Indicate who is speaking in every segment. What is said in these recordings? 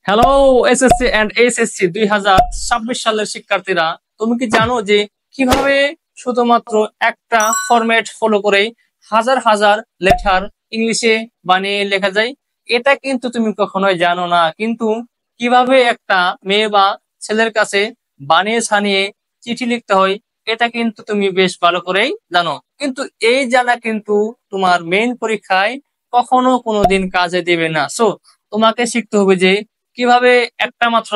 Speaker 1: Hello SSC and HSC 2026 সালের শিক্ষার্থীরা, তুমি কি জানো যে কিভাবে শুধুমাত্র একটা ফরম্যাট ফলো করে হাজার হাজার লেটার ইংলিশে বানিয়ে লেখা যায়? এটা কিন্তু তুমি কখনোই জানো না। কিন্তু কিভাবে একটা মেয়ে বা ছেলের কাছে বানিয়ে ছানিয়ে চিঠি লিখতে হয় এটা কিন্তু তুমি বেশ ভালো করেই জানো। কিন্তু এই জানা কিন্তু তোমার মেইন পরীক্ষায় কখনো কোনোদিন কাজে দিবে না। সো তোমাকে শিখতে হবে যে কিভাবে একটা মাত্র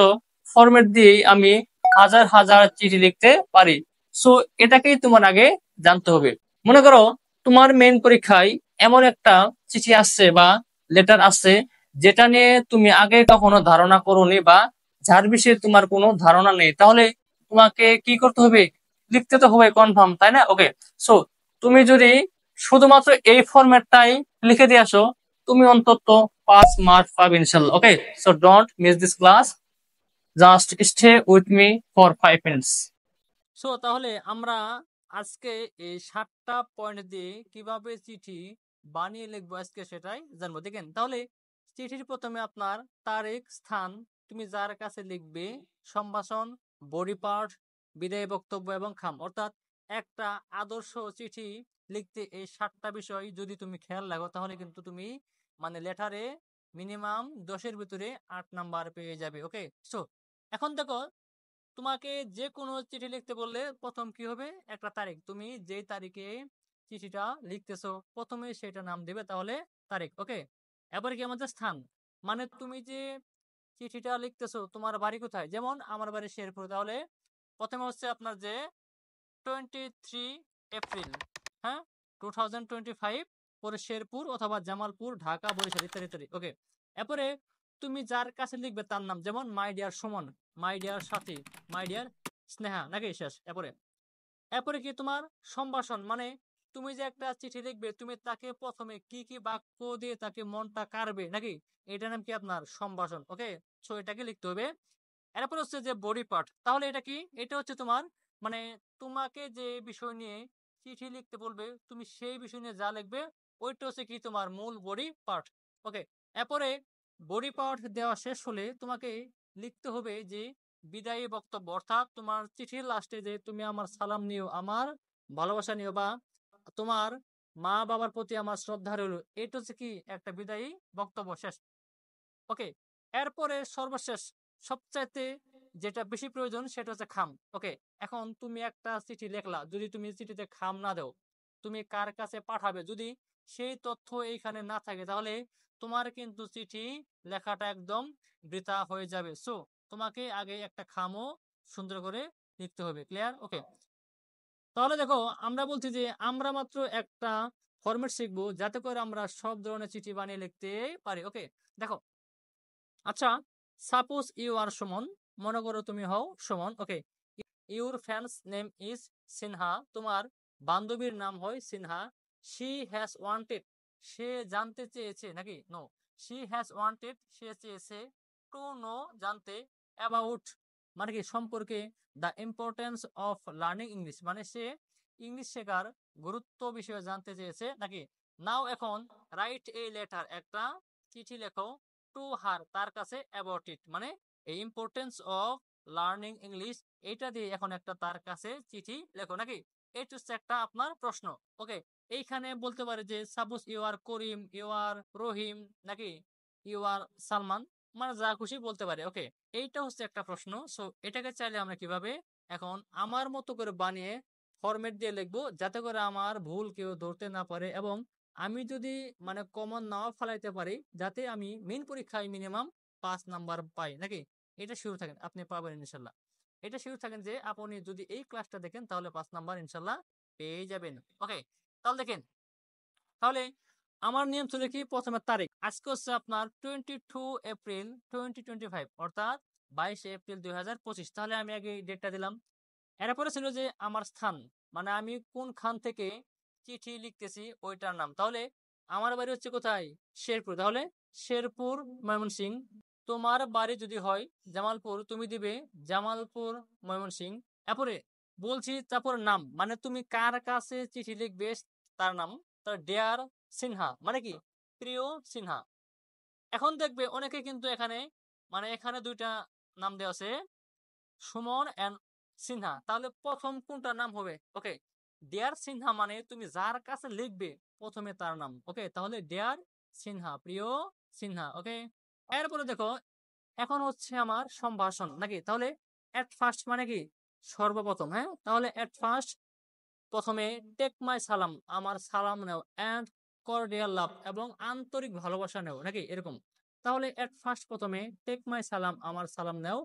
Speaker 1: ফরম্যাট দিয়েই আমি হাজার হাজার চিঠি লিখতে পারি। সো এটাকেই তোমার আগে জানতে হবে। মনে করো তোমার মেইন পরীক্ষায় এমন একটা চিঠি আসছে বা লেটার আসছে যেটা নিয়ে তুমি আগে কখনো ধারণা করোনি বা যার বিষয়ে তোমার কোনো ধারণা নেই, তাহলে তোমাকে কি করতে হবে? লিখতে তো হবে কনফার্ম, তাই না? ওকে। সো তুমি যদি শুধুমাত্র এই ফরম্যাটটাই লিখে দিয়ে আসো, তুমি অন্তত 5 মার্ক পাবে ইনশাল্লাহ। Okay, so don't miss this class, just stay with me for 5 minutes. So তাহলে আমরা আজকে এই 7টা পয়েন্ট দিয়ে কিভাবে চিঠি বানিয়ে লিখবো আজকে সেটাই জানবো। দেখেন তাহলে চিঠির প্রথমে আপনার তারিখ, স্থান, তুমি যার কাছে লিখবে, সম্ভাষণ, বডি পার্ট, বিদায় বক্তব্য এবং খাম। অর্থাৎ একটা আদর্শ চিঠি লিখতে এই 7টা বিষয় যদি তুমি খেয়াল রাখো তাহলে কিন্তু তুমি মানে লেটারে মিনিমাম 10-এর ভিতরে 8 নাম্বার পেয়ে যাবে। ওকে। সো এখন দেখো, তোমাকে যে কোনো চিঠি লিখতে বললে প্রথম কি হবে? একটা তারিখ। তুমি যে তারিখে চিঠিটা লিখতেছো প্রথমে সেটা নাম দিবে, তাহলে তারিখ। ওকে। এবারে কি আমাদের স্থান, মানে তুমি যে চিঠিটা লিখতেছো তোমার বাড়ি কোথায়? যেমন আমার বাড়ি শেরপুর, তাহলে প্রথমে হচ্ছে আপনার যে 23 এপ্রিল, হ্যাঁ, 2025, পরে শেরপুর অথবা জামালপুর, ঢাকা, বরিশাল ইত্যাদি ইত্যাদি। ওকে। এরপরে তুমি যার কাছে লিখবে তার নাম, যেমন my dear Suman, my dear Sathi, my dear Sneha, নাকি? শেষ। এরপরে এরপরে কি তোমার সম্ভাষণ, মানে তুমি যে একটা চিঠি লিখবে তুমি তাকে প্রথমে কি কি বাক্য দিয়ে তাকে মনটা কাড়বে, নাকি? এটার নাম কি? আপনার সম্ভাষণ। ওকে। সো এটাকে লিখতে হবে। এরপর হচ্ছে যে বডি পার্ট, তাহলে এটা কি? এটা হচ্ছে তোমার মানে তোমাকে যে বিষয় নিয়ে চিঠি লিখতে বলবে তুমি সেই বিষয় নিয়ে যা লিখবে ওইটা হচ্ছে কি? তোমার মূল বডি পার্ট। ওকে। এরপরে বডি পার্ট দেওয়া শেষ হলে তোমাকে লিখতে হবে যে বিদায়ী বক্তব্য, অর্থাৎ তোমার চিঠির লাস্টে যে তুমি আমার সালাম নিও, আমার ভালোবাসা নিও, বা তোমার মা বাবার প্রতি আমার শ্রদ্ধা রইল, এটা হচ্ছে কি? একটা বিদায়ী বক্তব্য। শেষ। ওকে। এরপরে সর্বশেষ সবচাইতে যেটা বেশি প্রয়োজন সেটা হচ্ছে খাম। ওকে। এখন তুমি একটা চিঠি লেখলা, যদি তুমি চিঠিতে খাম না দাও, তুমি কার কাছে পাঠাবে যদি সেই তথ্য এইখানে না থাকে, তাহলে তোমার কিন্তু চিঠি লেখাটা একদম বৃথা হয়ে যাবে। সো তোমাকে আগে একটা খামও সুন্দর করে লিখতে হবে। ক্লিয়ার? ওকে। তাহলে দেখো, আমরা বলছি যে আমরা মাত্র একটা ফরম্যাট শিখবো যাতে করে আমরা সব ধরনের চিঠি বানিয়ে লিখতে পারি। ওকে। দেখো, আচ্ছা, সাপোজ ইউ আর সুমন, মনে করো তুমি হও Suman. Okay. Your fans name is Sinha, তোমার বান্ধবীর নাম হয় সিনহা। শি হ্যাজ ওয়ান্টেড, সে জানতে চেয়েছে, নাকি? নো, শি হ্যাজ ওয়ান্টেড, সে চেয়েছে, টু নো, জানতে, অ্যাবাউট, মানে কি? সম্পর্কে, the importance of learning English, মানে সে ইংলিশ শেখার গুরুত্ব বিষয়ে জানতে চেয়েছে, নাকি? নাও এখন রাইট এ লেটার, একটা চিঠি লেখো, টু হার, তার কাছে, অ্যাবাউট ইট, মানে এই ইম্পর্টেন্স অফ লার্নিং ইংলিশ, এইটা দিয়ে এখন একটা তার কাছে চিঠি লেখো, নাকি? এটা হচ্ছে একটা আপনার প্রশ্ন। ওকে। এইখানে বলতে পারে যে suppose you are Karim, you are Rahim, নাকি ইউ আর সালমান, মানে যা খুশি বলতে পারে। ওকে। এইটা হচ্ছে একটা প্রশ্ন। সো এটাকে চাইলে আমরা কিভাবে এখন আমার মতো করে বানিয়ে ফরম্যাট দিয়ে লিখবো যাতে করে আমার ভুল কেউ ধরতে না পারে, এবং আমি যদি মানে কমন নাও ফেলাইতে পারি, যাতে আমি মেইন পরীক্ষায় মিনিমাম 5 নাম্বার পাই, নাকি? এটা শুরু থাকেন, আপনি পাবেন ইনশাল্লাহ। এটা শুরু থাকেন যে আপনি যদি এই ক্লাসটা দেখেন তাহলে 5 নাম্বার ইনশাল্লাহ পেয়ে যাবেন। ওকে। তাহলে দেখেন, তাহলে আমার নিয়ম ছিল কি? প্রথমে তারিখ, আজকে হচ্ছে আপনার 22 এপ্রিল 2025, অর্থাৎ 22 এপ্রিল 2025, তাহলে আমি আগে ডেটটা দিলাম। এরপরে ছিল যে আমার স্থান, মানে আমি কোন খান থেকে চিঠি লিখতেছি ওইটার নাম, তাহলে আমার বাড়ি হচ্ছে কোথায়? শেরপুর, তাহলে শেরপুর ময়মনসিংহ। তোমার বাড়ি যদি হয় জামালপুর, তুমি দিবে জামালপুর ময়মনসিংহ। এরপরে বলছি তারপর নাম, মানে তুমি কার কাছে চিঠি লিখবে তার নাম, তার ডেয়ার সিনহা, মানে কি? প্রিয় সিনহা। এখন দেখবে অনেকে কিন্তু এখানে মানে এখানে দুইটা নাম দেওয়া আছে, সুমন এন্ড সিনহা। তাহলে প্রথম কোনটা নাম হবে? ওকে, ডিয়ার সিনহা মানে তুমি যার কাছে লিখবে প্রথমে তার নাম। ওকে, তাহলে ডিয়ার সিনহা, প্রিয় সিনহা। ওকে, এরপরে দেখো, এখন হচ্ছে আমার সম্ভাষণ নাকি। তাহলে এট ফার্স্ট মানে কি সর্বপ্রথম, হ্যাঁ। তাহলে এট ফার্স্ট প্রথমে টেক মাই সালাম, আমার সালাম নেও, এন্ড কর্ডিয়াল লাভ, এবং আন্তরিক ভালোবাসা নেও নাকি এরকম। তাহলে এট ফার্স্ট প্রথমে টেক মাই সালাম, আমার সালাম নেও,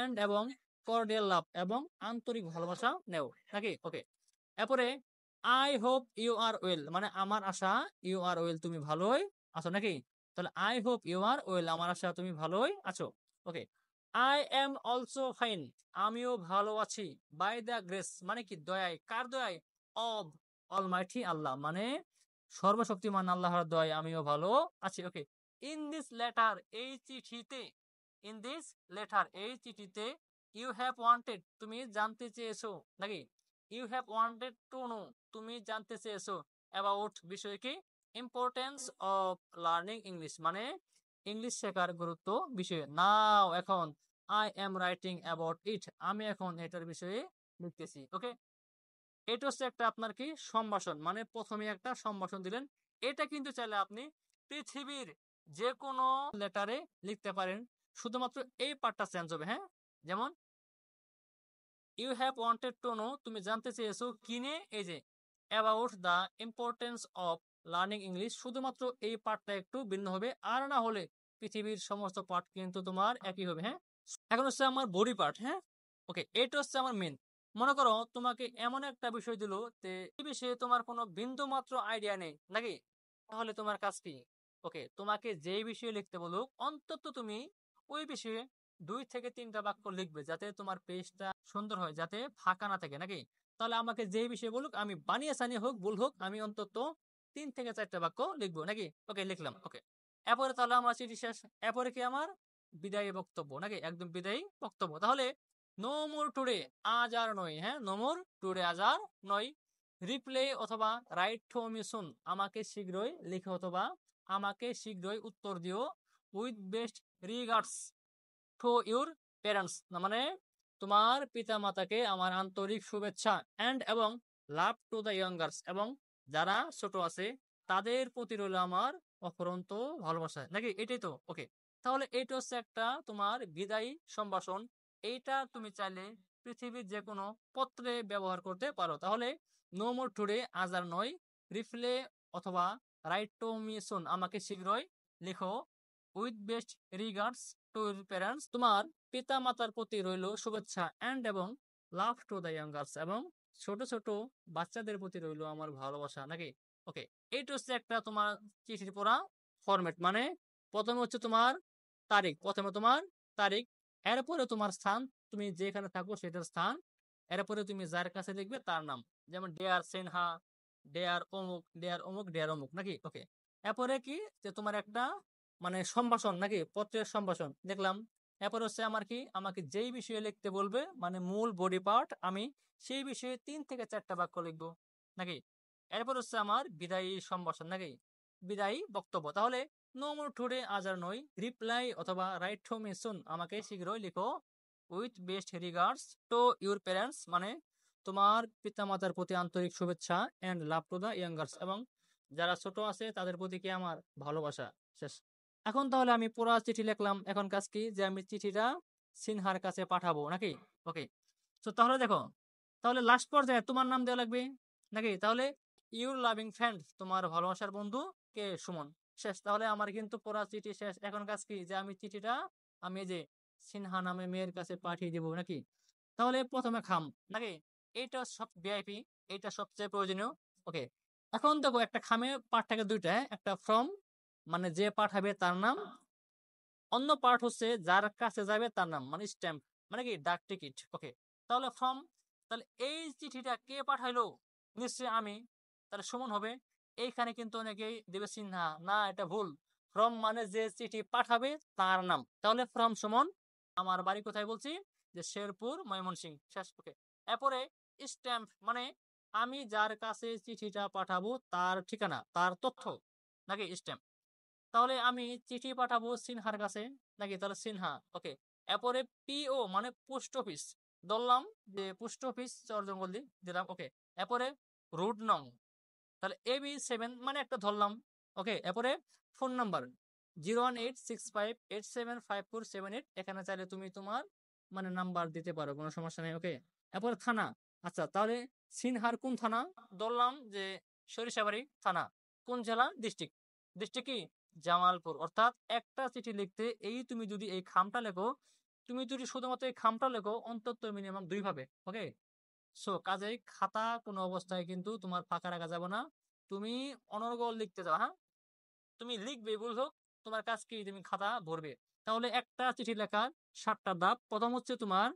Speaker 1: এন্ড এবং কর্ডিয়াল লাভ, এবং আন্তরিক ভালোবাসা নেও নাকি। ওকে, এরপরে I hope you are well, মানে আমার আশা ইউ আর ওয়েল, তুমি ভালোই আছো নাকি। তাহলে I hope you are well, আমার আশা তুমি ভালোই আছো। Okay, I am also fine, আমিও ভালো আছি, বাই দ্য গ্রেস মানে কি দয়ায়, কার দয়ায়? অব অলমাইটি আল্লাহ, মানে সর্বশক্তিমান আল্লাহর দয়ায় আমিও ভালো আছি। ওকে, ইন দিস লেটার, এই চিঠিতে, ইন দিস লেটার, এই চিঠিতে, ইউ হ্যাভ ওয়ান্টেড, তুমি জানতে চেয়েছো নাকি। You have wanted to know, তুমি জানতে চেয়েছো, অ্যাবাউট বিষয় কি, ইম্পর্টেন্স অফ লার্নিং ইংলিশ, মানে ইংলিশ শেখার গুরুত্ব বিষয়ে। নাও এখন I am writing about it, আমি এখন এটার বিষয়ে লিখতেছি। ওকে, এটা হচ্ছে একটা আপনার কি সম্ভাষণ, মানে প্রথমে একটা সম্ভাষণ দিলেন। এটা কিন্তু চাইলে আপনি পৃথিবীর যে কোনো লেটারে লিখতে পারেন, শুধুমাত্র এই পার্টটা চেঞ্জ হবে, হ্যাঁ। যেমন you have wanted to know, তুমি জানতে চেয়েছো কিনে, এই যে about the importance of learning English, শুধুমাত্র এই পার্টটা একটু ভিন্ন হবে, আর না হলে পৃথিবীর সমস্ত পার্ট কিন্তু তোমার একই হবে, হ্যাঁ। এখন হচ্ছে আমার বডি পার্ট, হ্যাঁ। ওকে, এটা হচ্ছে আমার মেন। মনে করো তোমাকে এমন একটা বিষয় দিল, তে এই বিষয়ে তোমার কোনো বিন্দু মাত্র আইডিয়া নেই নাকি, তাহলে তোমার কাজ কি? ওকে, তোমাকে যেই বিষয়ে লিখতে বলুক, অন্তত তুমি ওই বিষয়ে 2 থেকে 3টা বাক্য লিখবে, যাতে তোমার পেজটা সুন্দর হয়, যাতে ফাঁকা না থাকে নাকি। তাহলে আমাকে যেই বিষয়ে বলুক, আমি বানিয়ে সানিয়ে হোক, ভুল হোক, আমি অন্তত 3 থেকে 4টা বাক্য লিখবো নাকি। ওকে, লিখলাম। ওকে, এরপরে তাহলে আমার চিঠি শেষ। এরপরে কি আমার বিদায়ী বক্তব্য নাকি, একদম বিদায়ী বক্তব্য। তাহলে নো মোর টুডে, আজ আর নয়, হ্যাঁ। নো মোর টুডে, আজ আর নয়। রিপ্লে অথবা রাইট টু মি সুন, আমাকে শীঘ্রই লিখো অথবা আমাকে শীঘ্রই উত্তর দিও। With best regards to your parents, মানে তোমার পিতা মাতাকে আমার আন্তরিক শুভেচ্ছা, এন্ড এবং লাভ টু দ্য ইয়াঙ্গার্স, এবং যারা ছোট আছে তাদের প্রতি রইল আমার অফুরন্ত ভালোবাসা নাকি, এটাই তো। ওকে, তাহলে এইটা হচ্ছে একটা তোমার বিদায়ী সম্ভাষণ। এইটা তুমি চাইলে পৃথিবীর যে কোনো পত্রে ব্যবহার করতে পারো। তাহলে নো মোর টুডে, আজ আর নয়। রিপ্লে অথবা রাইট টু মি সুন, আমাকে শীঘ্রই লিখো। With best regards to your parents, তোমার পিতা মাতার প্রতি রইল শুভেচ্ছা, এন্ড এবং লাভ টু দ্য ইয়াঙ্গার্স, এবং ছোট ছোট বাচ্চাদের প্রতি রইল আমার ভালোবাসা নাকি। ওকে, এইটা হচ্ছে একটা তোমার চিঠির পড়া ফরম্যাট। মানে প্রথমে হচ্ছে তোমার তারিখ, প্রথমে তোমার তারিখ, এরপরে তোমার স্থান, তুমি যেখানে থাকো সেটার স্থান, এরপরে তুমি যার কাছে লিখবে তার নাম, যেমন ডেয়ার সিনহা, ডেয়ার অমুক, ডেয়ার অমুক, ডেয়ার অমুক নাকি। ওকে, এরপরে কি যে তোমার একটা মানে সম্ভাষণ নাকি, পত্রের সম্ভাষণ দেখলাম। এরপর হচ্ছে আমার কি, আমাকে যেই বিষয়ে লিখতে বলবে, মানে মূল বডি পার্ট, আমি সেই বিষয়ে 3 থেকে 4টা বাক্য লিখবো নাকি। এরপর হচ্ছে আমার বিদায়ী সম্ভাষণ নাকি, বিদায়ী বক্তব্য। তাহলে নো মোর টুডে, আজ আর নয়। রিপ্লাই অথবা রাইট টু মি সুন, আমাকে শীঘ্রই লিখো। With best regards to your parents, মানে তোমার পিতামাতার প্রতি আন্তরিক শুভেচ্ছা, and love to the youngers, এবং যারা ছোট আছে তাদের প্রতি কি আমার ভালোবাসা। শেষ। এখন তাহলে আমি পুরা চিঠি লিখলাম, এখন কাজ কি যে আমি চিঠিটা সিনহার কাছে পাঠাবো নাকি। ওকে, তো তাহলে দেখো, তাহলে লাস্ট পর্যায়ে তোমার নাম দেওয়া লাগবে নাকি। তাহলে ইউর লাভিং ফ্রেন্ড, তোমার ভালোবাসার বন্ধু কে, সুমন। শেষ। তাহলে আমার কিন্তু পুরা চিঠি শেষ। এখন কাজ কি যে আমি চিঠিটা আমি এই যে সিনহা নামে মেয়ের কাছে পাঠিয়ে দিব নাকি। তাহলে প্রথমে খাম নাকি, এইটা সব ভিআইপি, এইটা সবচেয়ে প্রয়োজনীয়। ওকে, এখন দেখো একটা খামে পার্ট থাকে দুইটা, হ্যাঁ? একটা ফ্রম, মানে যে পাঠাবে তার নাম, অন্য পার্ট হচ্ছে যার কাছে যাবে তার নাম, মানে স্ট্যাম্প, মানে কি ডাক টিকিট। ওকে, তাহলে ফ্রম, তাহলে এই চিঠিটা কে পাঠাইলো, নিশ্চয়ই আমি, তাহলে সুমন হবে। এইখানে কিন্তু অনেকেই দেবে সিনহা, না এটা ভুল। ফ্রম মানে যে চিঠি পাঠাবে তার নাম, তাহলে ফ্রম সুমন। আমার বাড়ি কোথায় বলছি, যে শেরপুর, ময়মনসিংহ। শেষ। ওকে, এরপরে স্ট্যাম্প মানে আমি যার কাছে চিঠিটা পাঠাবো তার ঠিকানা, তার তথ্য নাকি স্ট্যাম্প। তাহলে আমি চিঠি পাঠাবো সিনহার কাছে নাকি? তাহলে সিনহা। ওকে, এরপরে পিও মানে পোস্ট অফিস, ধরলাম যে পোস্ট অফিস চরজঙ্গল দিলাম। ওকে, এরপরে রুট নং, তাহলে AB7 মানে একটা ধরলাম। ওকে, এরপরে ফোন নাম্বার 01865875478। এখানে চাইলে তুমি তোমার মানে নাম্বার দিতে পারো, কোনো সমস্যা নেই। ওকে, এরপরে থানা। আচ্ছা, তাহলে সিনহার কোন থানা? ধরলাম যে সরিষাবাড়ি থানা। কোন জেলা? ডিস্ট্রিক্ট। ডিস্ট্রিক্ট কি? জামালপুর। অর্থাৎ একটা চিঠি লিখতে তুমি যদি এই খামটা লেখো, তুমি যদি শুধুমাত্র এই খামটা লেখো অন্তত মিনিমাম 2 ভাবে। ওকে, সো কাজেই খাতা কোনো অবস্থায় কিন্তু তোমার ফাঁকা রাখা যাবে না। তুমি অনর্গল লিখতে যাও। হ্যাঁ, তুমি লিখবে, ভুল হোক, তোমার কাজ কি? তুমি খাতা ভরবে। তাহলে একটা চিঠি লেখার 7টা ধাপ। প্রথম হচ্ছে তোমার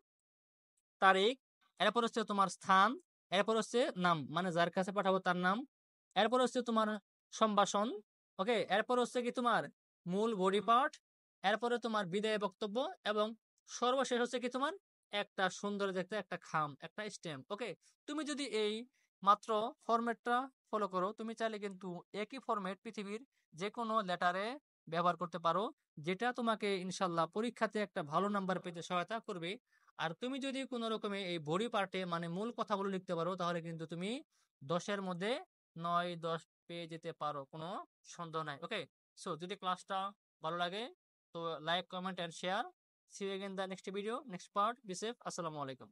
Speaker 1: তারিখ, এরপর হচ্ছে তোমার স্থান, এরপর হচ্ছে নাম মানে যার কাছে পাঠাবো তার নাম, এরপর হচ্ছে তোমার সম্ভাষণ। ওকে, এরপর হচ্ছে কি তোমার মূল বডি পার্ট, এরপরে তোমার বিদায় বক্তব্য, এবং সর্বশেষ হচ্ছে কি তোমার একটা সুন্দর দেখতে একটা খাম, একটা স্ট্যাম্প। ওকে, তুমি যদি এই মাত্র ফরম্যাটটা ফলো করো, তুমি চাইলে কিন্তু একই ফরম্যাট পৃথিবীর যে কোনো লেটারে ব্যবহার করতে পারো, যেটা তোমাকে ইনশাল্লাহ পরীক্ষাতে একটা ভালো নাম্বার পেতে সহায়তা করবে। আর তুমি যদি কোনো রকমে এই বডি পার্টে মানে মূল কথাগুলো লিখতে পারো, তাহলে কিন্তু তুমি 10-এর মধ্যে 9-10 পেয়ে যেতে পারো, কোনো সন্দেহ নাই। ওকে, সো যদি ক্লাসটা ভালো লাগে তো like, comment and share. See you again the next video, next part. Be safe. আসসালামু আলাইকুম।